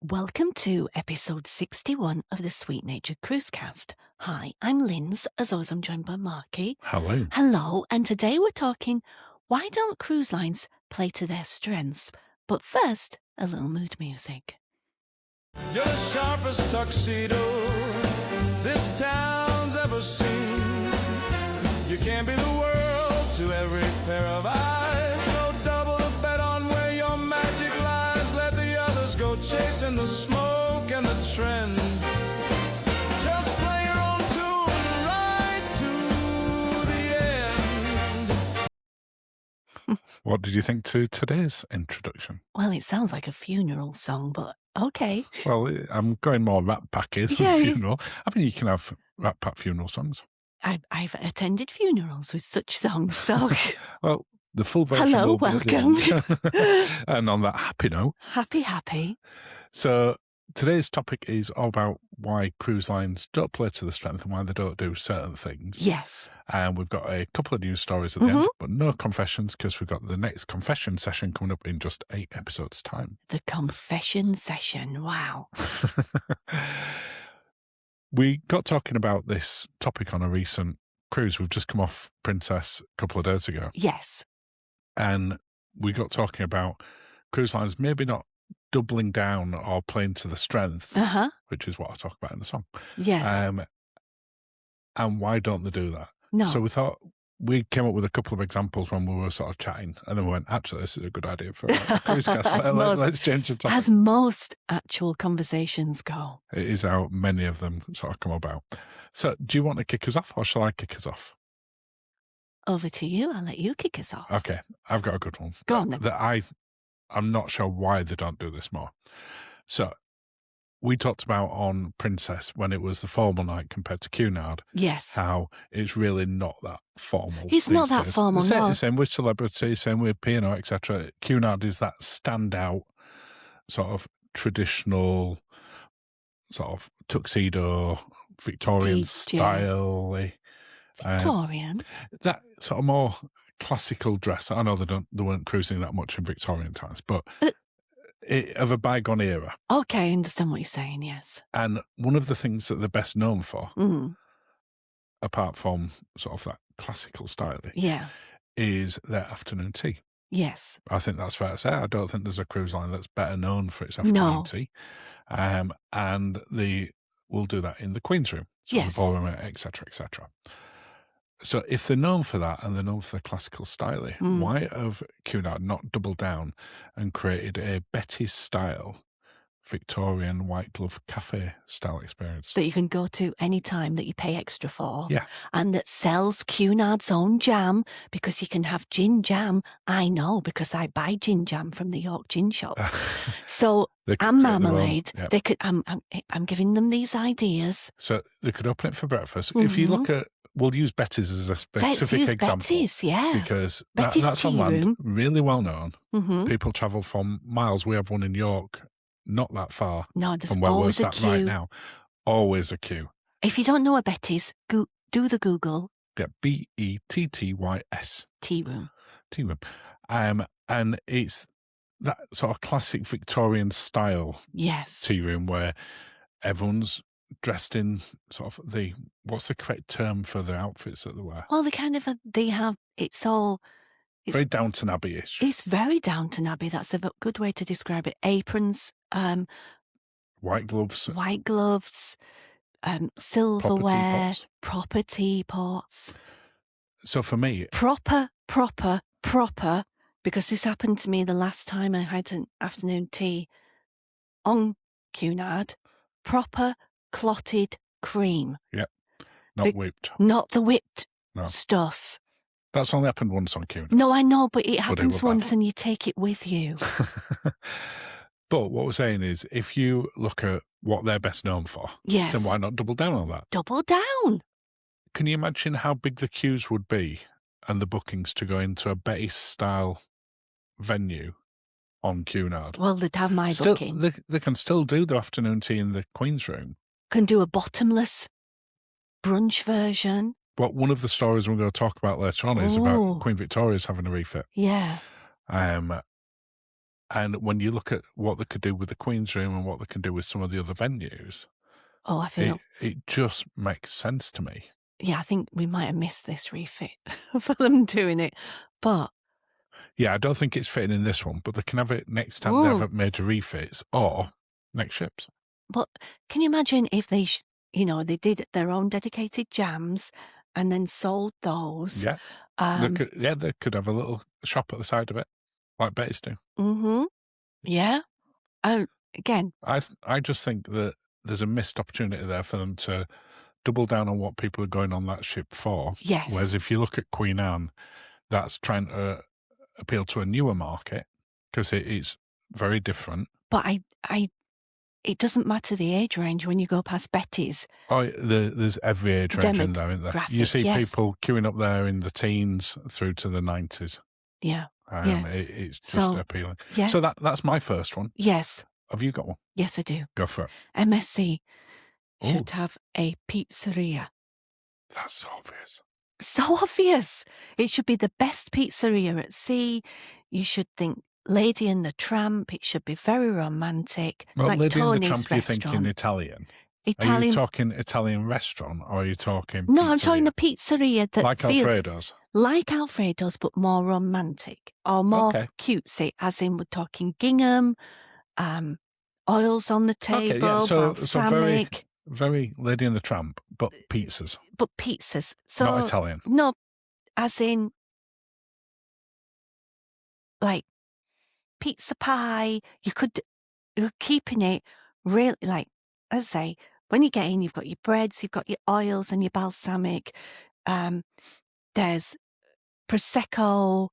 Welcome to episode 61 of the Sweet Natured Cruisecast. Hi, I'm Linz. As always, I'm joined by Marky. Hello. Hello, and today we're talking, why don't cruise lines play to their strengths? But first, a little mood music. You're the sharpest tuxedo this town's ever seen. You can be the world to every pair of eyes. So double the bet on where your magic lies. Let the others go chasing the smoke and the trend. Just play your own tune right to the end. What did you think to today's introduction? Well, it sounds like a funeral song, but okay. Well, I'm going more Rat Packy than Yeah. funeral. I mean, you can have Rat Pack funeral songs. I've attended funerals with such songs, so Well, the full version. Hello, will be at the end. And on that happy note, happy. so today's topic is all about why cruise lines don't play to the strength and why they don't do certain things. Yes. And we've got a couple of news stories at the end, but no confessions because we've got the next confession session coming up in just 8 episodes' time. The confession session. Wow. We got talking about this topic on a recent cruise. We've just come off Princess a couple of days ago. Yes. And we got talking about cruise lines maybe not doubling down or playing to the strengths, which is what I talk about in the song. Yes. And why don't they do that? No. So we thought we came up with a couple of examples when we were sort of chatting, and then we went, actually, this is a good idea for a cruise cast. Let's change the topic. As most actual conversations go. It is how many of them sort of come about. So do you want to kick us off, or shall I kick us off? Over to you. I'll let you kick us off. Okay, I've got a good one. Go on then. That I'm not sure why they don't do this more. So we talked about on Princess when it was the formal night compared to Cunard. Yes. How it's really not that formal. It's not that days. formal, no. Same with Celebrity, same with P&O, etc. Cunard is that standout sort of traditional sort of tuxedo, Victorian style. Victorian? That sort of more classical dress. I know they weren't cruising that much in Victorian times, but of a bygone era. Okay, I understand what you're saying, yes. And one of the things that they're best known for, apart from sort of that classical style, is their afternoon tea. Yes. I think that's fair to say. I don't think there's a cruise line that's better known for its afternoon tea. And we'll do that in the Queen's Room, the ballroom, etc., etc. So if they're known for that and they're known for the classical style, why have Cunard not doubled down and created a Betty's style Victorian white glove cafe style experience that you can go to any time that you pay extra for? Yeah. And that sells Cunard's own jam, because you can have gin jam. I know, because I buy gin jam from the York Gin Shop. So and marmalade. Yep. They could. I'm giving them these ideas. So they could open it for breakfast. If you look at, we'll use Betty's as a specific example. Betty's, yeah. Because Betty's that's on land, room. really well known. People travel from miles. We have one in York, not that far there's from where we're always a sat queue. right now. Always a queue. If you don't know a Betty's, do the Google. Yeah, Bettys. Tea room. Tea room. And it's that sort of classic Victorian style tea room where everyone's dressed in sort of what's the correct term for the outfits that they wear? Well, it's very Downton Abbey-ish. It's very Downton Abbey. That's a good way to describe it. Aprons, white gloves, silverware, proper teapots. So for me, proper, because this happened to me the last time I had an afternoon tea on Cunard. Proper clotted cream. Yep. Not whipped. Not the whipped stuff. That's only happened once on Cunard. No, I know, but it happens once and you take it with you. But what we're saying is, if you look at what they're best known for, then why not double down on that? Double down. Can you imagine how big the queues would be and the bookings to go into a Betty-style venue on Cunard? Well, they'd have my booking. They can still do the afternoon tea in the Queen's Room. Can do a bottomless brunch version. But one of the stories we're going to talk about later on is about Queen Victoria's having a refit. Yeah. And when you look at what they could do with the Queen's Room and what they can do with some of the other venues, I feel it just makes sense to me. Yeah, I think we might have missed this refit for them doing it, but yeah, I don't think it's fitting in this one, but they can have it next time they have major refits or next ships. But can you imagine if they, they did their own dedicated jams and then sold those? Yeah, they could have a little shop at the side of it, like Betty's do. Mm-hmm. Yeah. Again, I just think that there's a missed opportunity there for them to double down on what people are going on that ship for. Yes. Whereas if you look at Queen Anne, that's trying to appeal to a newer market because it's very different. But it doesn't matter the age range when you go past Betty's. Oh, there's every age range in there, isn't there? You see people queuing up there in the teens through to the 90s. Yeah. It's just appealing. Yeah. So that's my first one. Yes. Have you got one? Yes, I do. Go for it. MSC should have a pizzeria. That's so obvious. So obvious. It should be the best pizzeria at sea. You should think Lady and the Tramp. It should be very romantic. Well, like Lady Tony's and the Tramp, you're restaurant. thinking Italian. Are you talking Italian restaurant or are you talking No, pizzeria? I'm talking the pizzeria that like Alfredo's. Like Alfredo's, but more romantic or more cutesy, as in we're talking gingham, oils on the table, balsamic. Very Lady and the Tramp, but pizzas. But pizzas. So, not Italian. No, as in like pizza pie. You're keeping it really, like, as I say, when you get in, you've got your breads, you've got your oils and your balsamic. There's Prosecco,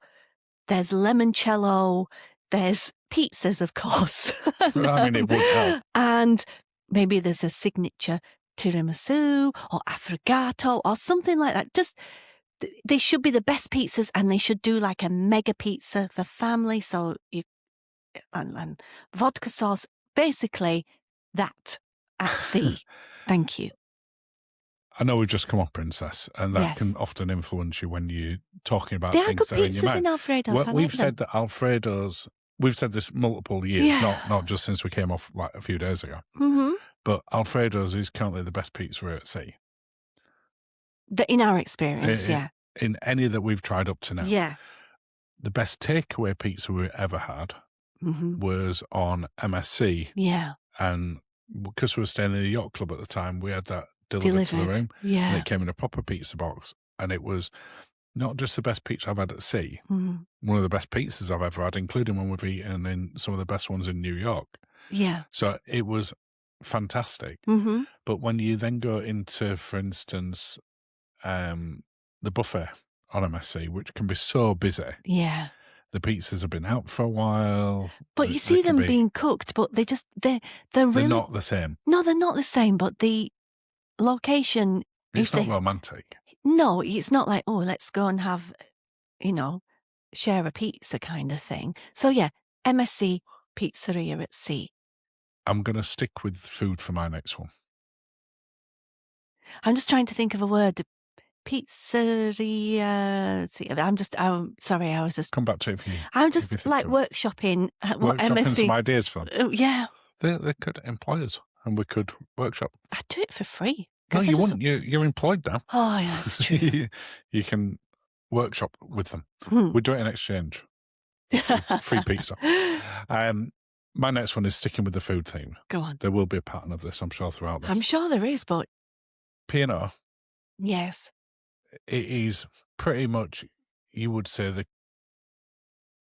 there's limoncello, there's pizzas, of course. I mean, it would help. And maybe there's a signature tiramisu or affogato or something like that. Just, they should be the best pizzas, and they should do like a mega pizza for family. So and vodka sauce, basically that at sea. Thank you. I know we've just come off Princess, and that can often influence you when you're talking about things that are in your mind. Pizzas in Alfredo's. Well, we've said that Alfredo's, we've said this multiple years, not just since we came off like a few days ago. Mm-hmm. But Alfredo's is currently the best pizzeria at sea. In our experience, In any that we've tried up to now. Yeah. The best takeaway pizza we ever had was on MSC. Yeah. And because we were staying in the yacht club at the time, we had that delivered to the room. Yeah. And it came in a proper pizza box. And it was not just the best pizza I've had at sea, one of the best pizzas I've ever had, including when we've eaten in some of the best ones in New York. Yeah. So it was fantastic. Mm-hmm. But when you then go into, for instance, the buffet on MSC, which can be so busy. Yeah. The pizzas have been out for a while. But you see them being cooked, but they're not the same. No, they're not the same, but the location... It's not romantic. No, it's not like, oh, let's go and have, share a pizza kind of thing. So yeah, MSC pizzeria at sea. I'm going to stick with food for my next one. I'm just trying to think of a word. Pizzeria. See, I'm sorry, I was just... Come back to it if you... I'm just workshopping what Workshopping MSC... some ideas for them. Yeah. They could employ us and we could workshop. I'd do it for free. No, you wouldn't. You're employed now. Oh, yeah, that's true. You can workshop with them. We'd do it in exchange. Free pizza. My next one is sticking with the food theme. Go on. There will be a pattern of this, I'm sure, throughout this. I'm sure there is, but... P&O. Yes. It is pretty much, you would say, the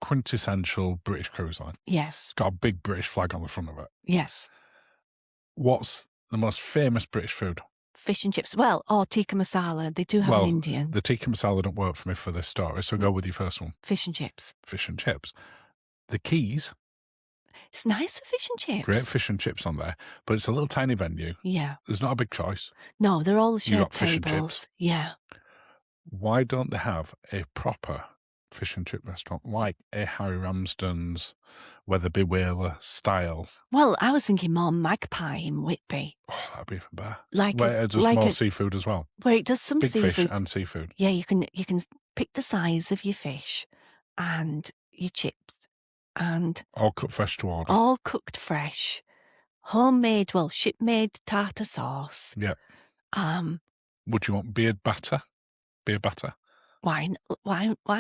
quintessential British cruise line. Yes. It's got a big British flag on the front of it. Yes. What's the most famous British food? Fish and chips. Well, or tikka masala. They do have an Indian. The tikka masala don't work for me for this story, so go with your first one. Fish and chips. Fish and chips. The Keys. It's nice for fish and chips. Great fish and chips on there, but it's a little tiny venue. Yeah. There's not a big choice. No, they're all shared You've got fish tables. And chips. Yeah. Why don't they have a proper fish and chip restaurant like a Harry Ramsden's, Weatherby Whaler style? Well, I was thinking more Magpie in Whitby. Oh, that'd be even better. Where it does more seafood as well. Where it does some big seafood. Fish and seafood. Yeah, you can pick the size of your fish and your chips and all cooked fresh to order. All cooked fresh, homemade, shipmade tartar sauce. Yep. Would you want beer batter? Why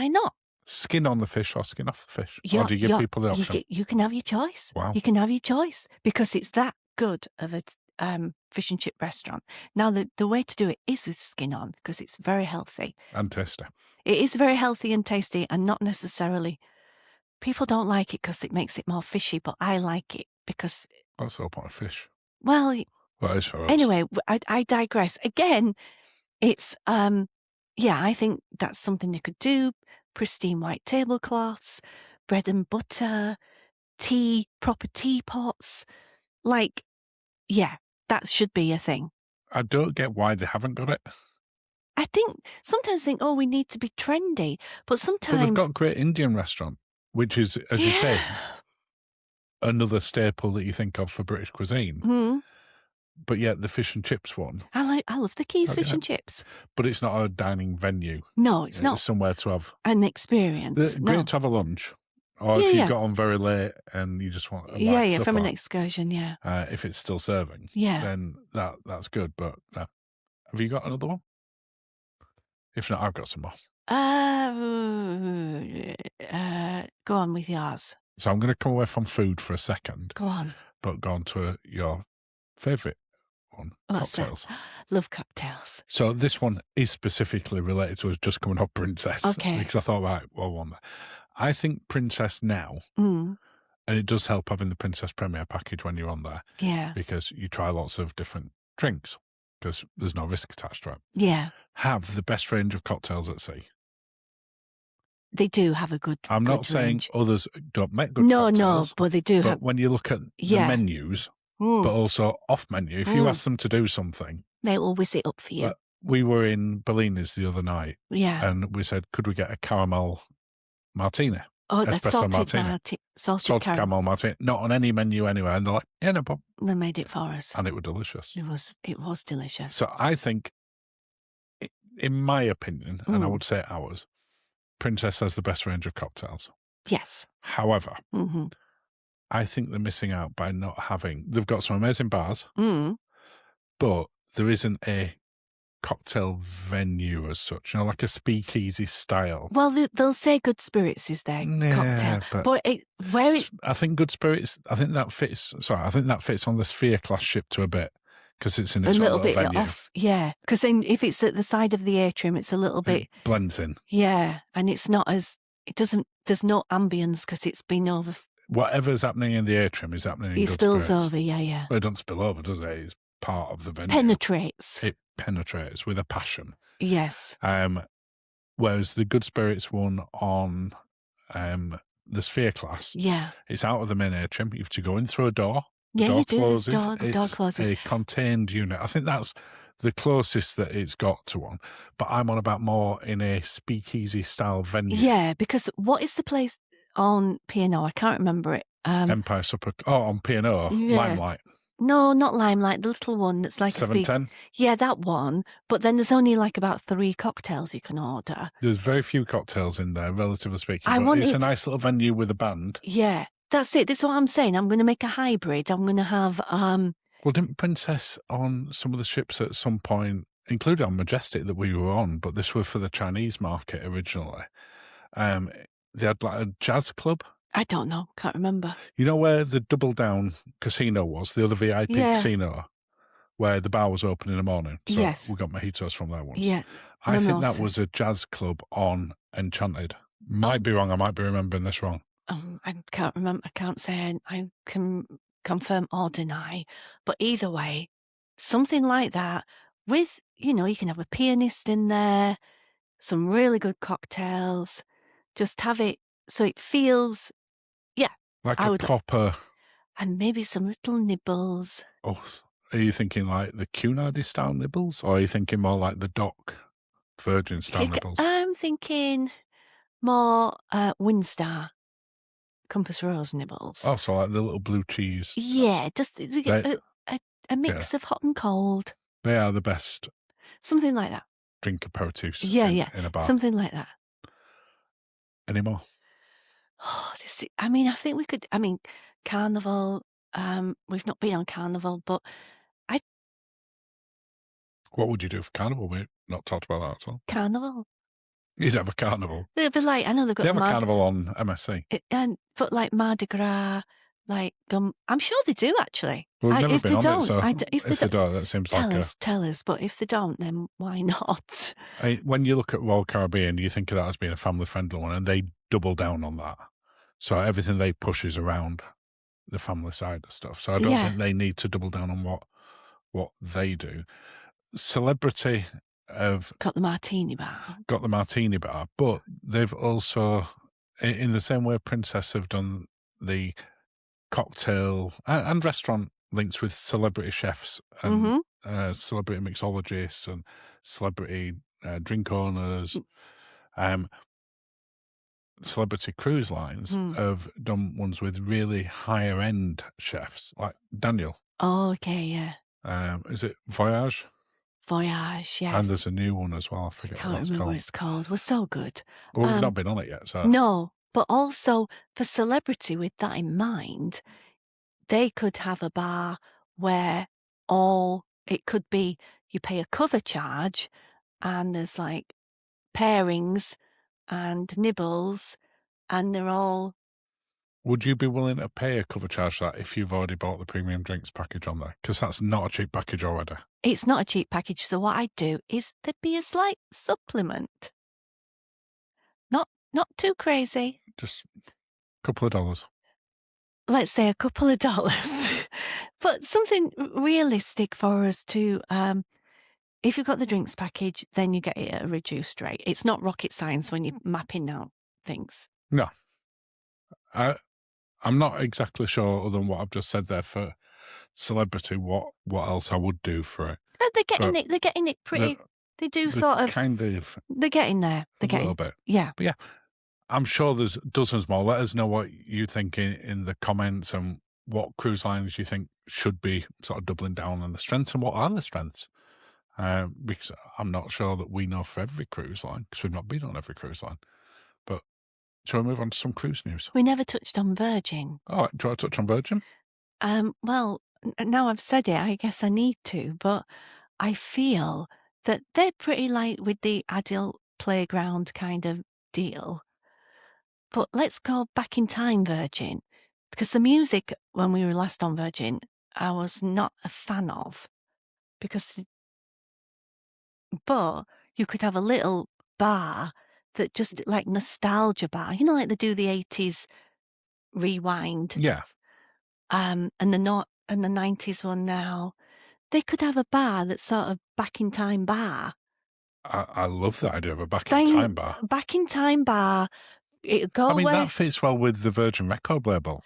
not? Skin on the fish or skin off the fish? Or do you give people the option? You can have your choice. Wow. You can have your choice because it's that good of a fish and chip restaurant. Now, the way to do it is with skin on because it's very healthy. And tasty. It is very healthy and tasty and not necessarily... People don't like it because it makes it more fishy, but I like it because... What's the whole point of fish? Well, it is for us. Anyway, I digress. Again, it's... I think that's something they could do. Pristine white tablecloths, bread and butter, tea, proper teapots. That should be a thing. I don't get why they haven't got it. I sometimes think, we need to be trendy, but sometimes... But they've got a great Indian restaurant, which is, as you say, another staple that you think of for British cuisine. Mm. But yet the fish and chips one. I love the Keys fish and chips. But it's not a dining venue. No, it's not. It's somewhere to have an experience. Great to have a lunch. Or if you've got on very late and you just want a light supper, from an excursion, if it's still serving, then that's good. But have you got another one? If not, I've got some more. Go on with yours. So I'm going to come away from food for a second. Go on. But go on to your favourite one, cocktails. Love cocktails. So this one is specifically related to us just coming off Princess. Okay. Because I thought, one there. I think Princess now, and it does help having the Princess Premier package when you're on there. Yeah. Because you try lots of different drinks because there's no risk attached to it. Yeah. Have the best range of cocktails at sea. They do have a good I'm not saying range. Others don't make good cocktails. No, but they do have. When you look at the menus, but also off menu, if you ask them to do something, they will whiz it up for you. We were in Bellini's the other night. Yeah. And we said, could we get a caramel martini? Oh, that's espresso salted caramel martini. Not on any menu anywhere. And they're like, yeah, no problem. They made it for us. And it was delicious. It was delicious. So I think, in my opinion, and I would say ours, Princess has the best range of cocktails. Yes. However, I think they're missing out by not having... They've got some amazing bars, but there isn't a cocktail venue as such, like a speakeasy style. Well, they'll say Good Spirits is their cocktail, but I think Good Spirits. I think that fits. Sorry, I think that fits on the Sphere class ship to a bit because it's in its a little bit venue. Off. Yeah, because then if it's at the side of the atrium, it's a little bit it blends in. Yeah, and it's not as it doesn't. There's no ambience because it's been over. Whatever's happening in the atrium is happening in It Good spills Spirits. over. Yeah. Well, it doesn't spill over, does it? It's part of the venue. Penetrates. It penetrates with a passion. Yes. Whereas the Good Spirits one on the Sphere class, it's out of the main atrium. You have to go in through a door. The door closes. The door closes. It's a contained unit. I think that's the closest that it's got to one. But I'm on about more in a speakeasy style venue. Yeah, because what is the place on P&O? I can't remember it. Empire Supper. Oh, on P&O, Limelight. No, not Limelight, the little one that's like 710? Yeah, that one. But then there's only about 3 cocktails you can order. There's very few cocktails in there, relatively speaking. It's a nice little venue with a band. Yeah, that's it. That's what I'm saying. I'm going to make a hybrid. I'm going to have... Well, didn't Princess on some of the ships at some point, including on Majestic that we were on, but this was for the Chinese market originally, they had a jazz club? I don't know. Can't remember. You know where the Double Down casino was, the other VIP casino, where the bar was open in the morning? So yes. we got mojitos from there once. Yeah. I think that was a jazz club on Enchanted. Might be wrong. I might be remembering this wrong. I can't remember. I can't say I can confirm or deny. But either way, something like that with, you can have a pianist in there, some really good cocktails, just have it so it feels... Like a proper... And maybe some little nibbles. Oh, are you thinking like the Cunard style nibbles? Or are you thinking more like the Dock Virgin style nibbles? I'm thinking more Windstar Compass Rose nibbles. Oh, so like the little blue cheese. Yeah, just a mix of hot and cold. They are the best. Something like that. Drink aperitifs in a bar. Something like that. Any more? Oh, I think we could. Carnival. We've not been on Carnival, but What would you do for Carnival? We've not talked about that at all. Carnival. You'd have a carnival. It'd be like, I know they've got They have a carnival on MSC. but like Mardi Gras, like I'm sure they do actually. We've never if been they on don't, it, so if they don't, that seems tell like us, tell us. But if they don't, then why not? when you look at Royal Caribbean, you think of that as being a family-friendly one, and they double down on that. So everything they push is around the family side of stuff. So I don't think they need to double down on what they do. Celebrity have got the martini bar, but they've also, in the same way Princess have done the cocktail and restaurant links with celebrity chefs and celebrity mixologists and celebrity drink owners. Celebrity cruise lines have done ones with really higher end chefs, like Daniel. Oh, okay, yeah. Is it Voyage? Voyage, yes. And there's a new one as well. I can't remember what it's called. It was so good. Well, we've not been on it yet, so no. But also for celebrity, with that in mind, they could have a bar where it could be you pay a cover charge, and there's like pairings and nibbles, and they're all. Would you be willing to pay a cover charge for that if you've already bought the premium drinks package on there? Because that's not a cheap package already. It's not a cheap package, so what I'd do is there'd be a slight supplement. Not too crazy. Just a couple of dollars. Let's say a couple of dollars. But something realistic for us to, if you've got the drinks package, then you get it at a reduced rate. It's not rocket science when you're mapping out things. No. I'm not exactly sure, other than what I've just said there, for celebrity, what else I would do for it. They're getting it pretty. They do sort of. Kind of. They're getting there. A little bit. Yeah. But yeah, I'm sure there's dozens more. Let us know what you think in the comments, and what cruise lines you think should be sort of doubling down on the strengths, and what are the strengths. Because I'm not sure that we know for every cruise line, because we've not been on every cruise line. But shall we move on to some cruise news? We never touched on Virgin. Oh, do you want to touch on Virgin? Well, now I've said it, I guess I need to, but I feel that they're pretty light with the adult playground kind of deal. But let's go back in time, Virgin, because the music when we were last on Virgin, I was not a fan of, but you could have a little bar that just like nostalgia bar, like they do the 80s rewind. Yeah. And the 90s one now. They could have a bar that's sort of back in time bar. I love the idea of a back in time bar. Back in time bar. That fits well with the Virgin record label.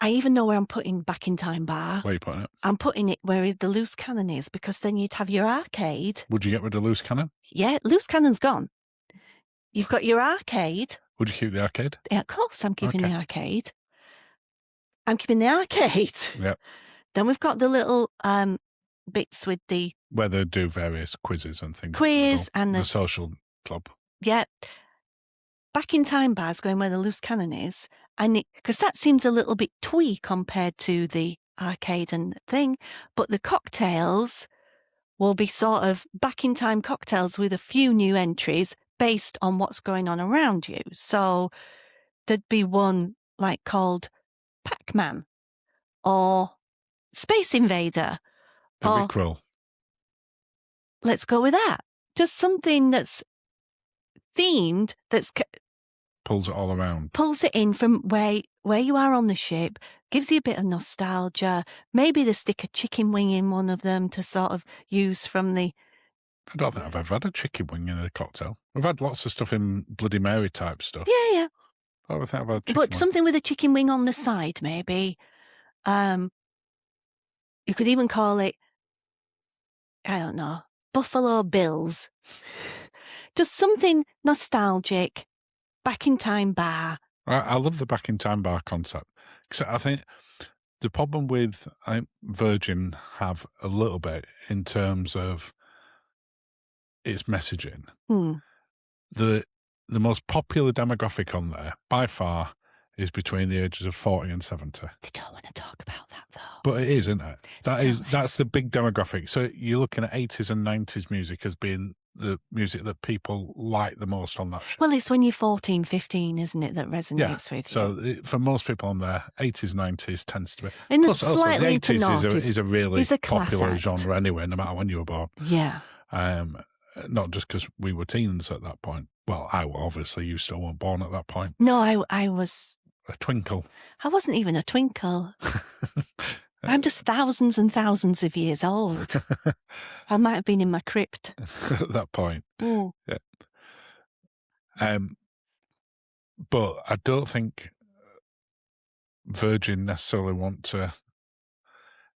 I even know where I'm putting back in time bar. Where are you putting it? I'm putting it where the loose cannon is, because then you'd have your arcade. Would you get rid of loose cannon? Yeah, loose cannon's gone. You've got your arcade. Would you keep the arcade? Yeah, of course I'm keeping the arcade. I'm keeping the arcade. Yep. Then we've got the little bits with the... where they do various quizzes and things. And the social club. Yeah. Back in time bar's going where the loose cannon is. Because that seems a little bit twee compared to the arcade and thing. But the cocktails will be sort of back in time cocktails with a few new entries based on what's going on around you. So there'd be one like called Pac-Man or Space Invader. The Rickroll. Let's go with that. Just something that's themed, that's pulls it all around. Pulls it in from where you are on the ship, gives you a bit of nostalgia. Maybe they stick a chicken wing in one of them to sort of use from the... I don't think I've ever had a chicken wing in a cocktail. I've had lots of stuff in Bloody Mary type stuff. Yeah. I don't think I've had a chicken But wing. something with a chicken wing on the side, maybe. You could even call it, I don't know, Buffalo Bills. Just something nostalgic, back in time bar. I love the back in time bar concept. Because I think the problem with Virgin have a little bit in terms of its messaging. the most popular demographic on there, by far, is between the ages of 40 and 70. They don't want to talk about that, though. But it is, isn't it? That's the big demographic. So you're looking at 80s and 90s music as being the music that people like the most on that show. Well, it's when you're 14, 15, isn't it, that resonates with you? So for most people on there, 80s, 90s tends to be. And Plus, also, the 80s is a really popular act. genre anyway, no matter when you were born. Yeah. Not just because we were teens at that point. Well, obviously you still weren't born at that point. No, I was... A twinkle. I wasn't even a twinkle. I'm just thousands and thousands of years old. I might have been in my crypt. At that point. Mm. Yeah. But I don't think Virgin necessarily want to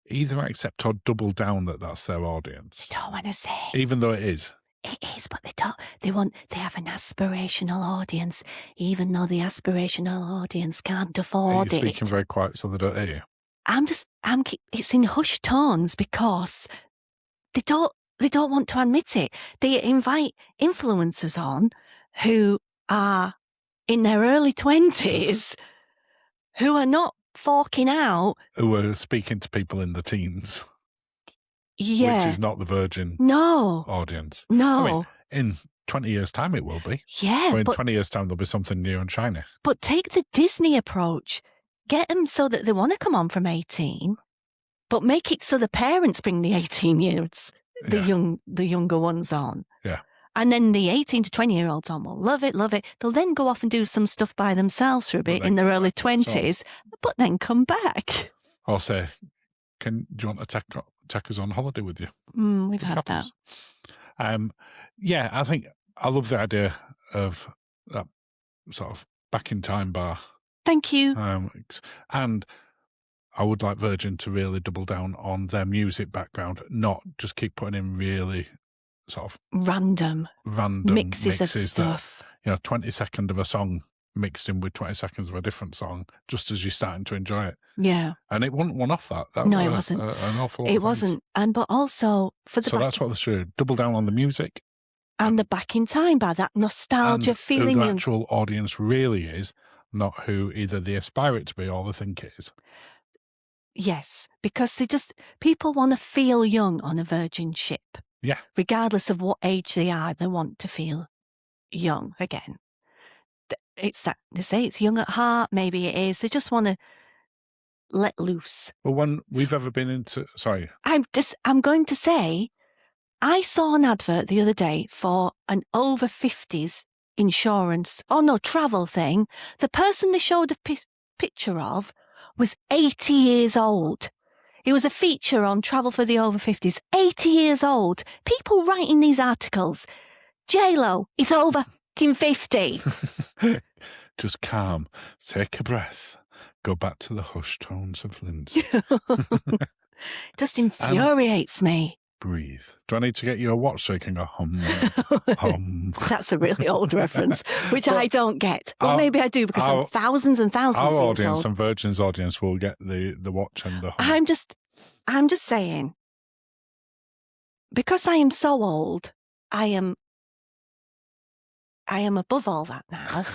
either accept or double down that that's their audience. I don't want to say. Even though it is. It is, but they don't. They have an aspirational audience, even though the aspirational audience can't afford it. You're speaking very quiet so they don't hear you. It's in hushed tones because they don't want to admit it. They invite influencers on who are in their early 20s, who are not forking out. Who are speaking to people in the teens. Yeah. Which is not the Virgin audience. No. I mean, in 20 years' time it will be. Yeah. But in 20 years' time there'll be something new and shiny. But take the Disney approach. Get them so that they want to come on from 18, but make it so the parents bring the 18-years, the younger ones on. Yeah. And then the 18 to 20-year-olds on will love it. They'll then go off and do some stuff by themselves for a bit in their early 20s, but then come back. Or say, do you want to take us on holiday with you? We've had that. Yeah, I love the idea of that sort of back in time bar. Thank you. And I would like Virgin to really double down on their music background, not just keep putting in really sort of random mixes of stuff. That, 20 seconds of a song mixed in with 20 seconds of a different song, just as you're starting to enjoy it. Yeah. And it wasn't one off that. No, it wasn't. An awful lot. It wasn't. But also for the. So that's what they should double down on the music. And the back in time bar, that nostalgia feeling. Who the actual audience really is, not who either they aspire it to be or they think it is. Yes, because people want to feel young on a Virgin ship. Yeah. Regardless of what age they are, they want to feel young again. It's that, they say it's young at heart, maybe it is. They just want to let loose. Well, when we've ever been into, sorry. I'm going to say, I saw an advert the other day for an over 50s insurance, travel thing. The person they showed a picture of was 80 years old. It was a feature on travel for the over 50s. 80 years old. People writing these articles. J-Lo is over 50. Just calm. Take a breath. Go back to the hushed tones of Lindsay. Just infuriates me. Breathe. Do I need to get you a watch so you can go hum, hum? That's a really old reference, which I don't get. Well, maybe I do because I'm thousands and thousands of years old. Our audience and Virgin's audience will get the watch and the hum. I'm just saying, because I am so old, I am above all that now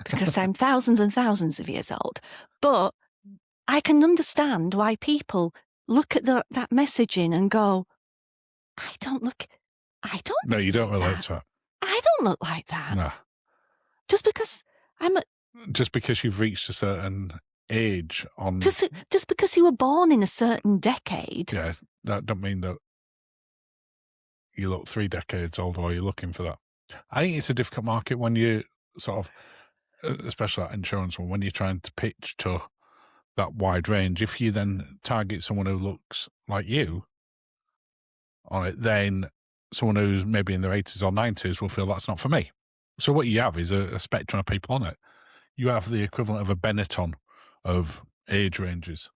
because I'm thousands and thousands of years old. But I can understand why people look at that messaging and go, No, you don't relate to it. I don't look like that. No. Just because just because you've reached a certain age on... Just because you were born in a certain decade. Yeah, that don't mean that you look 3 decades old or you're looking for that. I think it's a difficult market when you sort of, especially that insurance one, when you're trying to pitch to that wide range. If you then target someone who looks like you on it, then someone who's maybe in their 80s or 90s will feel that's not for me. So what you have is a spectrum of people on it. You have the equivalent of a Benetton of age ranges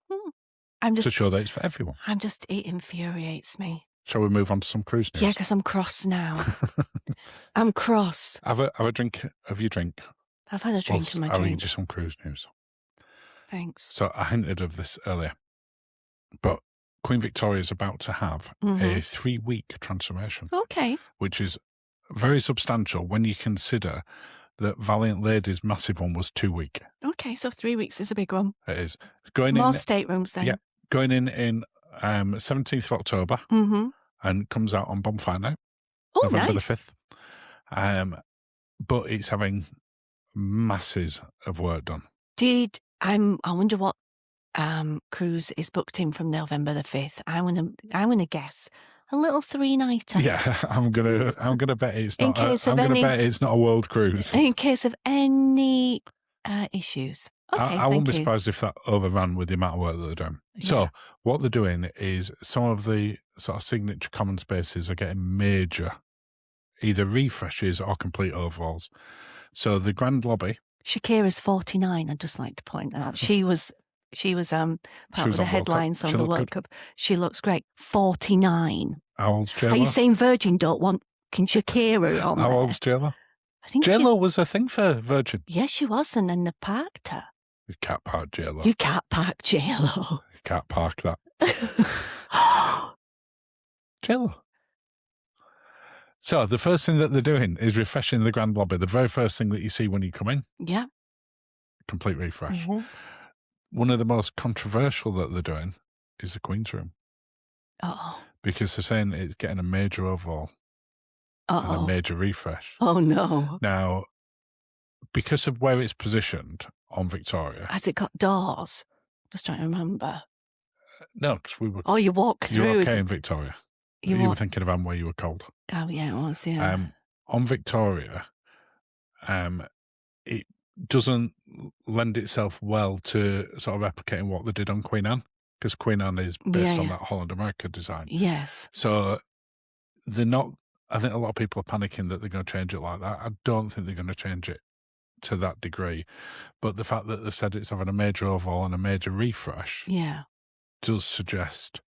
to show that it's for everyone. It infuriates me. Shall we move on to some cruise news? Yeah, because I'm cross now. I'm cross. Have a drink of your drink. I've had a drink of my drink. I'll read you some cruise news. Thanks. So I hinted of this earlier, but Queen Victoria is about to have a 3-week transformation. Okay. Which is very substantial when you consider that Valiant Lady's massive one was 2 weeks. Okay, so 3 weeks is a big one. It is. More staterooms then. Yeah, going in 17th of October and comes out on Bonfire Night, November the 5th. But it's having masses of work done. I wonder what cruise is booked in from November the 5th. I want to guess a little 3-nighter. Yeah, I'm gonna bet it's not. Bet it's not a world cruise. In case of any issues. Okay, I wouldn't be surprised if that overran with the amount of work that they're doing. Yeah. So what they're doing is some of the sort of signature common spaces are getting major either refreshes or complete overhauls. So the grand lobby. Shakira's 49. I'd just like to point out she was part of the headlines on the World Cup. She looks great. 49. How old's J-Lo? Are you saying Virgin don't want Shakira on How there? old's J-Lo? I think J-Lo was a thing for Virgin. Yes, she was, and then they parked her. You can't park J-Lo. You can't park J-Lo. You can't park that. J-Lo. So the first thing that they're doing is refreshing the grand lobby. The very first thing that you see when you come in. Yeah. Complete refresh. One of the most controversial that they're doing is the Queen's Room. Because they're saying it's getting a major overhaul and a major refresh. Oh, no. Now, because of where it's positioned on Victoria. Has it got doors? Just trying to remember. No, because we were. Oh, you walk through. You were okay in Victoria. You were thinking of where you were cold. Oh, yeah, it was, yeah. On Victoria, it doesn't lend itself well to sort of replicating what they did on Queen Anne, because Queen Anne is based on that Holland America design. Yes. So they're not, I think a lot of people are panicking that they're going to change it like that. I don't think they're going to change it to that degree. But the fact that they've said it's having a major overhaul and a major refresh does suggest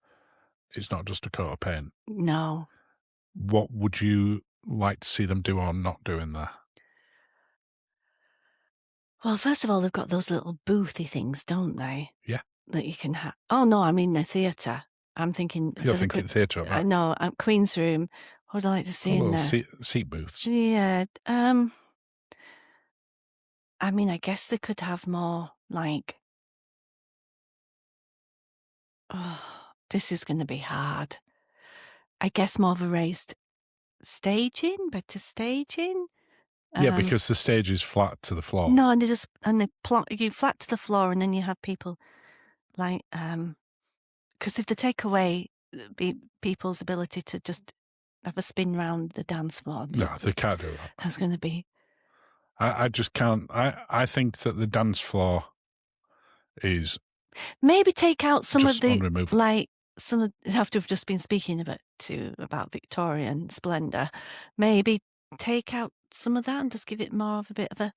it's not just a coat of paint. No. What would you like to see them do or not do in there? Well, first of all, they've got those little boothy things, don't they? Yeah. That you can have. Oh, no, I mean the theatre. I'm thinking... You're thinking theatre. I know, Queen's Room. What would I like to see in there? Seat booths. Yeah. I mean, I guess they could have more, like... Oh, this is going to be hard. I guess more of a raised staging, better staging. Yeah, because the stage is flat to the floor. No, and they plot you flat to the floor, and then you have people like because if they take away people's ability to just have a spin round the dance floor, no, they can't do that. That's going to be. I just can't. I think that the dance floor is maybe take out some of the unremovable. Like some of after we've just been speaking about Victorian splendour, maybe take out some of that and just give it more of a bit of a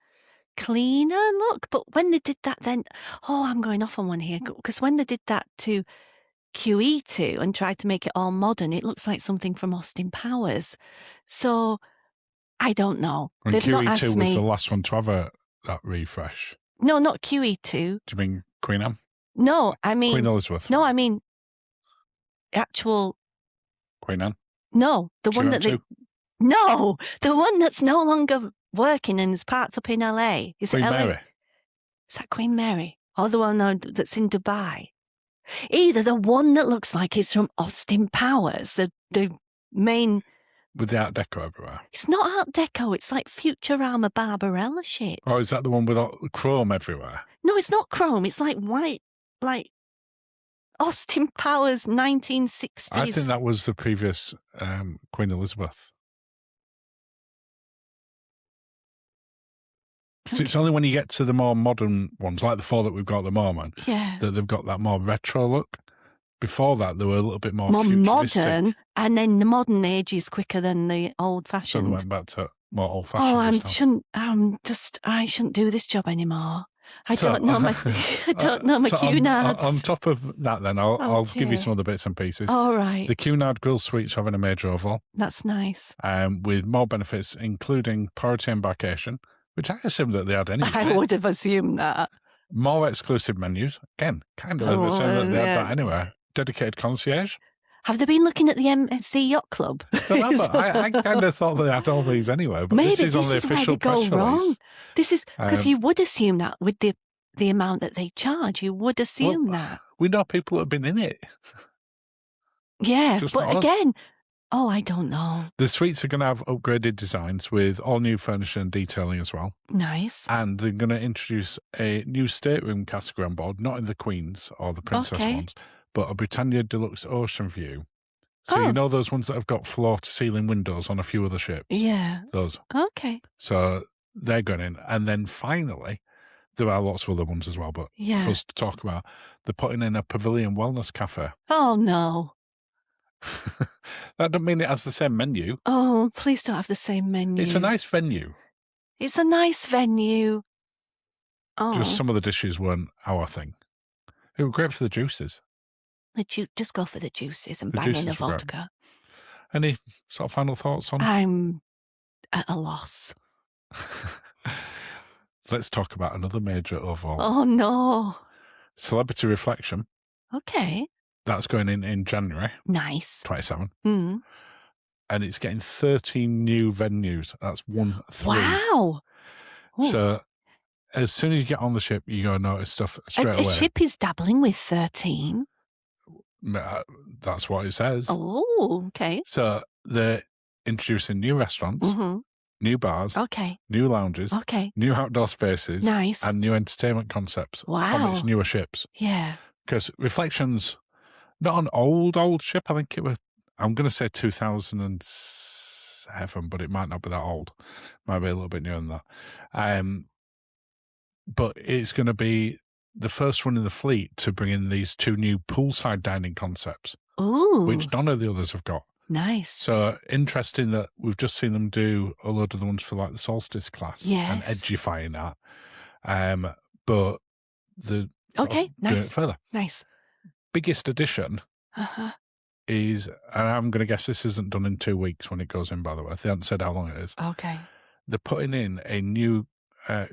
cleaner look. But when they did that then, I'm going off on one here, because when they did that to QE2 and tried to make it all modern, it looks like something from Austin Powers. So, I don't know. And QE2 was the last one to have that refresh. No, not QE2. Do you mean Queen Anne? No, I mean... Queen Elizabeth. No, I mean actual... Queen Anne? No, the one that they... No, the one that's no longer working and is parked up in LA. Is Queen it LA? Mary? Is that Queen Mary? Or the one that's in Dubai? Either the one that looks like it's from Austin Powers, the main... With the Art Deco everywhere. It's not Art Deco, it's like Futurama Barbarella shit. Oh, is that the one with chrome everywhere? No, it's not chrome, it's like white, like Austin Powers 1960s. I think that was the previous Queen Elizabeth. So it's only when you get to the more modern ones, like the four that we've got at the moment, that they've got that more retro look. Before that, they were a little bit more futuristic. Modern, and then the modern age is quicker than the old-fashioned. So they went back to more old-fashioned. I shouldn't do this job anymore. I don't know my Cunards. On top of that, then I'll give you some other bits and pieces. All right. The Cunard grill suite's having a major overhaul. That's nice. With more benefits, including priority embarkation, which I assumed that they had anyway. I would have assumed that. More exclusive menus. Again, kind of assumed that they had that anyway. Dedicated concierge. Have they been looking at the MSC Yacht Club? Don't know, but I kind of thought they had all these anyway. But Maybe this is on the official press release. Wrong. This is because you would assume that with the amount that they charge, you would assume that. We know people that have been in it. Yeah, but again, I don't know. The suites are going to have upgraded designs with all new furniture and detailing as well. Nice. And they're going to introduce a new stateroom category on board, not in the Queen's or the Princess ones, but a Britannia Deluxe Ocean View. So you know those ones that have got floor-to-ceiling windows on a few other ships? Yeah. Those. Okay. So they're going in. And then finally, there are lots of other ones as well, but for us to talk about, they're putting in a Pavilion Wellness Cafe. Oh, no. That doesn't mean it has the same menu. Oh, please don't have the same menu. It's a nice venue. It's a nice venue. Oh. Just some of the dishes weren't our thing. It was great for the juices. Just go for the juices and bang in a vodka. Any sort of final thoughts on? I'm at a loss. Let's talk about another major overhaul. Oh, no. Celebrity Reflection. Okay. That's going in January. Nice. 27. Mm. And it's getting 13 new venues. That's 3. Wow. Ooh. So as soon as you get on the ship, you're going to notice stuff straight away. The ship is dabbling with 13. That's what it says. Oh, okay. So they're introducing new restaurants, new bars, new lounges, new outdoor spaces, nice, and new entertainment concepts from its newer ships. Yeah. Because Reflection's not an old ship. I think it was, I'm going to say 2007, but it might not be that old. Might be a little bit newer than that. But it's going to be the first one in the fleet to bring in these 2 new poolside dining concepts, which none of the others have got. Nice. So interesting that we've just seen them do a load of the ones for like the Solstice class and edgifying that. But the doing it further. Nice. Biggest addition is, and I'm going to guess this isn't done in 2 weeks when it goes in, by the way. They haven't said how long it is. Okay. They're putting in a new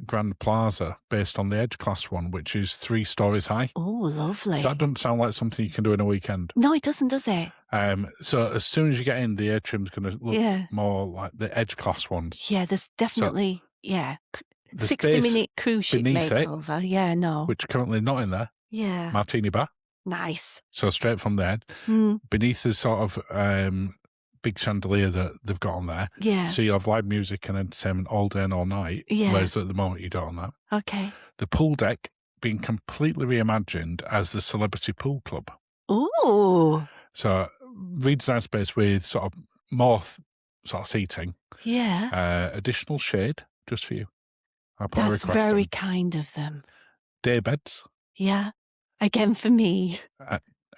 Grand Plaza based on the Edge class one, which is 3 stories high. Oh, lovely. That doesn't sound like something you can do in a weekend. No, it doesn't, does it? So as soon as you get in, the atrium's going to look more like the Edge class ones. Yeah, there's definitely, 60-minute cruise ship makeover. Which currently not in there. Yeah. Martini bar. Nice. So straight from there. Beneath the sort of big chandelier that they've got on there. Yeah. So you'll have live music and entertainment all day and all night. Yeah. Whereas at the moment you don't have that. Okay. The pool deck being completely reimagined as the Celebrity Pool Club. Ooh. So redesigned space with sort of more sort of seating. Yeah. Additional shade just for you. That's very kind of them. Day beds. Yeah. Again for me.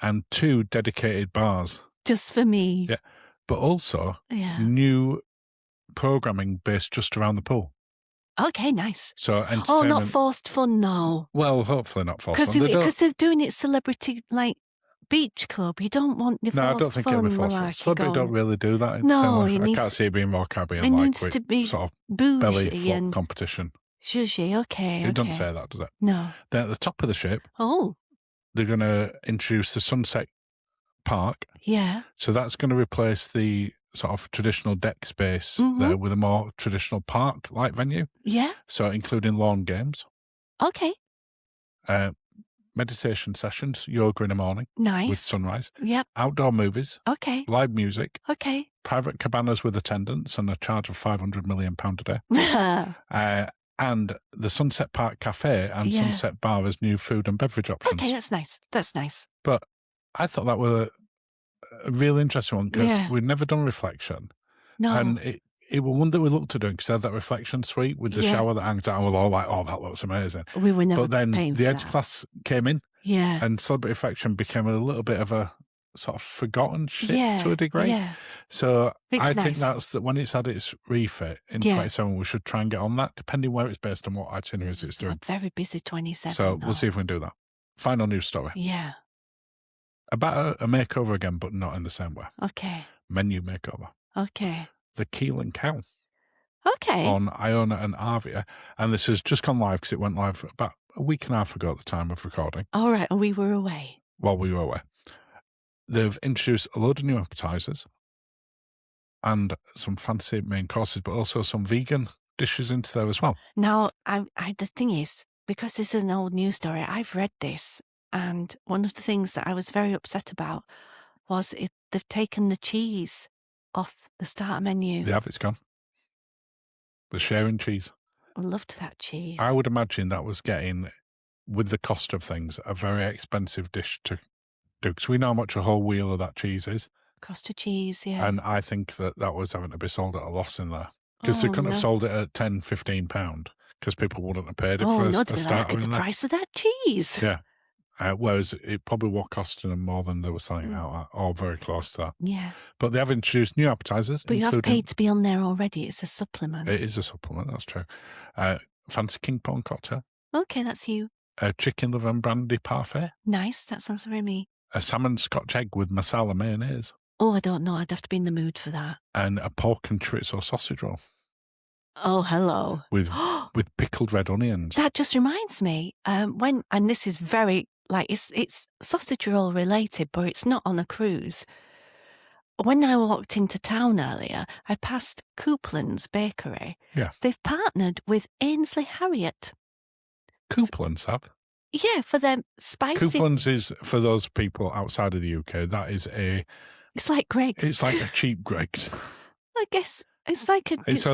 And 2 dedicated bars. Just for me. Yeah. But also new programming based just around the pool. Okay, nice. So entertainment. Oh, not forced fun, no. Well, hopefully not forced fun. Because they're doing it celebrity, like, beach club. You don't want your forced fun. No, I don't think it'll be forced fun. Celebrity don't really do that. I can't see it being more Caribbean like needs to be sort of bougie belly flop and competition. Sushi, okay. It doesn't say that, does it? No. Then at the top of the ship, they're going to introduce the Sunset Park. Yeah. So that's going to replace the sort of traditional deck space there with a more traditional park-like venue. Yeah. So including lawn games. Okay. Meditation sessions, yoga in the morning. Nice. With sunrise. Yep. Outdoor movies. Okay. Live music. Okay. Private cabanas with attendants and a charge of £500 million a day. And the Sunset Park Cafe and Sunset Bar as new food and beverage options. Okay, that's nice. That's nice. But I thought that was a real interesting one because we'd never done Reflection. No. And it was one that we looked at doing because it had that reflection suite with the shower that hangs out and we're all like, oh, that looks amazing. We were never But then the Edge that. class came in. Yeah. And Celebrity Reflection became a little bit of a sort of forgotten ship to a degree. Yeah. So I think nice. that's that when it's had its refit in 27, we should try and get on that, depending where it's based and what itineraries it's doing. Very busy 27. So we'll see if we can do that. Final news story. Yeah. About a makeover again, but not in the same way. Okay. Menu makeover. Okay. The Keel and Cow. Okay. On Iona and Arvia. And this has just gone live because it went live about a week and a half ago at the time of recording. All right. We were away. While we were away. they've introduced a load of new appetizers and some fancy main courses, but also some vegan dishes into there as well. Now, the thing is, because this is an old news story, I've read this, and one of the things that I was very upset about was they've taken the cheese off the starter menu. They have, it's gone. The sharing cheese. I loved that cheese. I would imagine that was getting, with the cost of things, a very expensive dish to do, because we know how much a whole wheel of that cheese is. Cost of cheese, yeah. And I think that was having to be sold at a loss in there. Because they couldn't have sold it at £10, £15, because people wouldn't have paid it for a starter. Look at the price of that cheese. Yeah. Whereas it probably was costing them more than they were selling it out at, or very close to that. Yeah. But they have introduced new appetizers. But you have paid to be on there already. It's a supplement. It is a supplement, that's true. Fancy king prawn cocktail. Okay, that's you. A chicken liver and brandy parfait. Nice, that sounds very me. A salmon scotch egg with masala mayonnaise. Oh, I don't know. I'd have to be in the mood for that. And a pork and chorizo sausage roll. Oh, hello. With pickled red onions. That just reminds me, and this is very, it's sausage roll related, but it's not on a cruise. When I walked into town earlier, I passed Coupland's Bakery. Yeah. They've partnered with Ainsley Harriott. Coupland's have? Yeah, for their spicy... Coupland's is, for those people outside of the UK, that is It's like Greggs. It's like a cheap Greggs. I guess it's like a... It's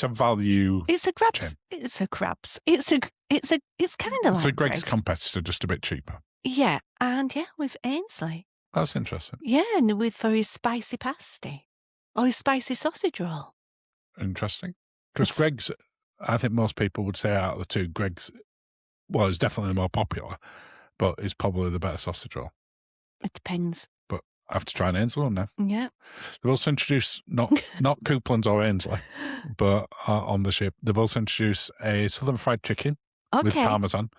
a value... It's a Crabs. chain. It's a Crabs. It's kind of like It's a Greggs competitor, just a bit cheaper. Yeah, and with Ainsley. That's interesting. Yeah, and for his spicy pasty. Or his spicy sausage roll. Interesting. Because Greggs, I think most people would say out of the two, Greggs, well, is definitely the more popular, but is probably the better sausage roll. It depends. But I have to try an Ainsley one now. Yeah. They've also introduced, not Coupland's or Ainsley, but on the ship, they've also introduced a southern fried chicken with parmesan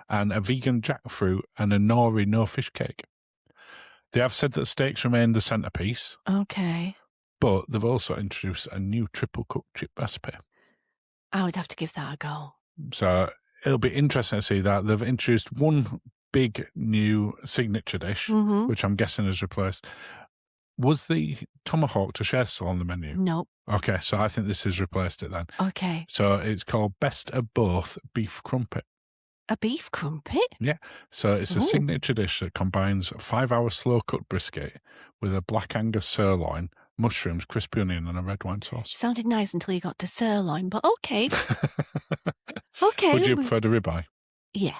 and a vegan jackfruit and a nori no-fish cake. They have said that steaks remain the centrepiece. Okay. But they've also introduced a new triple cooked chip recipe. I would have to give that a go. So it'll be interesting to see that. They've introduced one big new signature dish, which I'm guessing is replaced. Was the tomahawk to share still on the menu? No. Okay, so I think this has replaced it then. Okay. So it's called Best of Both Beef Crumpet. A beef crumpet? Yeah. So it's a signature dish that combines 5-hour slow-cooked brisket with a black Angus sirloin, mushrooms, crispy onion, and a red wine sauce. Sounded nice until you got to sirloin, but okay. Okay. Would you prefer the ribeye? Yeah.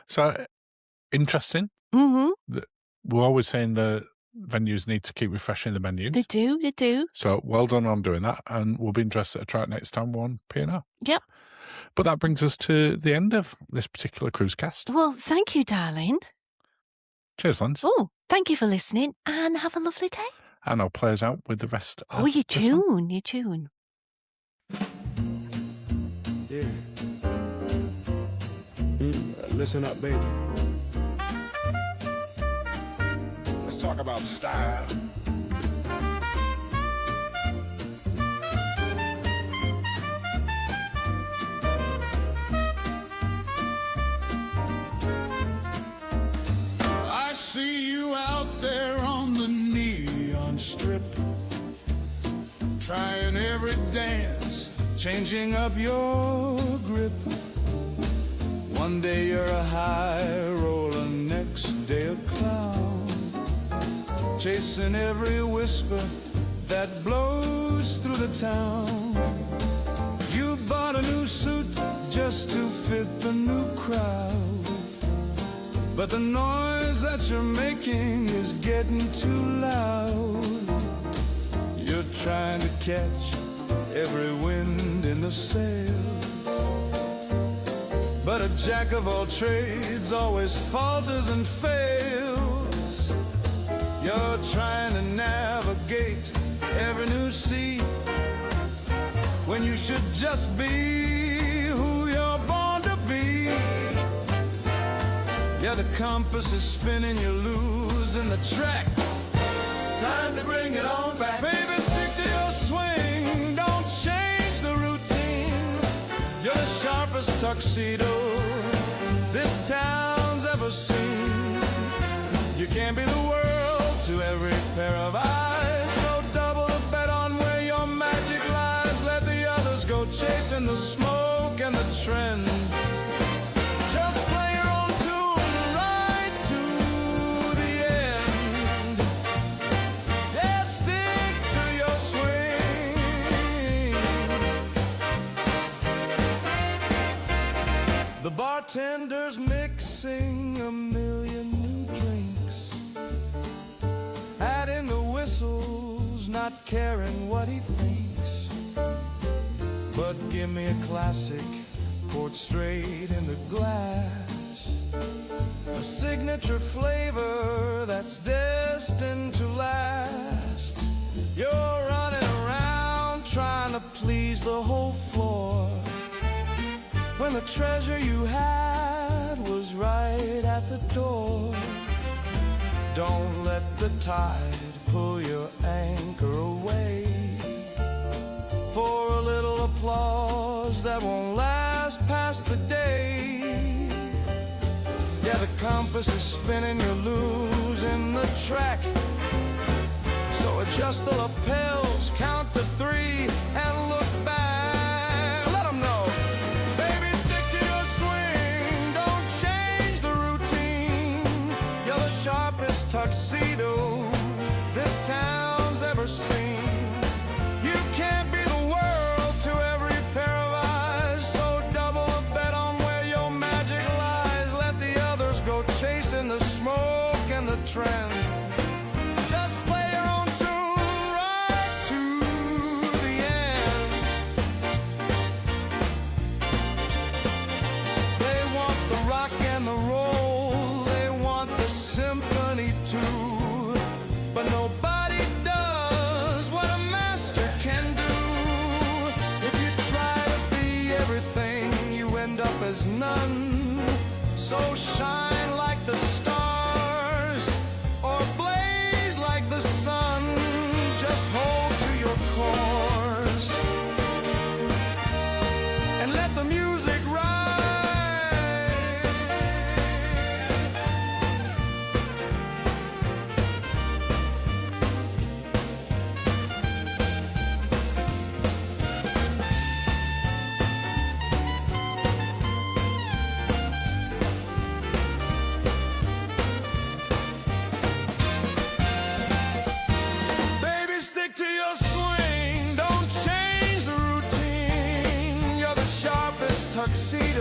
So, interesting. Mm-hmm. We're always saying the venues need to keep refreshing the menus. They do. So, well done on doing that, and we'll be interested to try it next time we're on P&R. Yep. But that brings us to the end of this particular cruise cast. Well, thank you, darling. Cheers, Lance. Oh, thank you for listening, and have a lovely day. And I'll play us out with the rest of you the song. You tune. Yeah. Listen up, baby. Let's talk about style. I see you out there on the neon strip, trying every dance, changing up your grip. One day you're a high roller, next day a clown, chasing every whisper that blows through the town. You bought a new suit just to fit the new crowd, but the noise that you're making is getting too loud. You're trying to catch every wind in the sails, but a jack of all trades always falters and fails. You're trying to navigate every new sea when you should just be who you're born to be. Yeah, the compass is spinning, you're losing the track. Time to bring it on back. Baby, stick to your swing, don't change the routine. You're the sharpest tuxedo this town's ever seen. You can't be the to every pair of eyes. So double the bet on where your magic lies. Let the others go chasing the smoke and the trend. Just play your own tune right to the end. Yeah, stick to your swing. The bartender's mixing a million new drinks, adding the whistles, not caring what he thinks. But give me a classic, poured straight in the glass, a signature flavor that's destined to last. You're running around trying to please the whole floor, when the treasure you had was right at the door. Don't let the tide pull your anchor away for a little applause that won't last past the day. Yeah, the compass is spinning, you're losing the track. So adjust the lapels, count to 3 and look back. Let 'em know. Baby, stick to your swing, don't change the routine. You're the sharpest tuxedo this town's ever seen. You can't be the world to every pair of eyes. So double a bet on where your magic lies. Let the others go chasing the smoke and the trend. Just play your own tune right to the end. They want the rock and the roll, they want the symphony too. But nobody does what a master can do. If you try to be everything, you end up as none. So shine like the stars or blaze like the sun. Just hold to your course and let the music rise. Baby, stick to your swing, don't change the routine. You're the sharpest tuxedo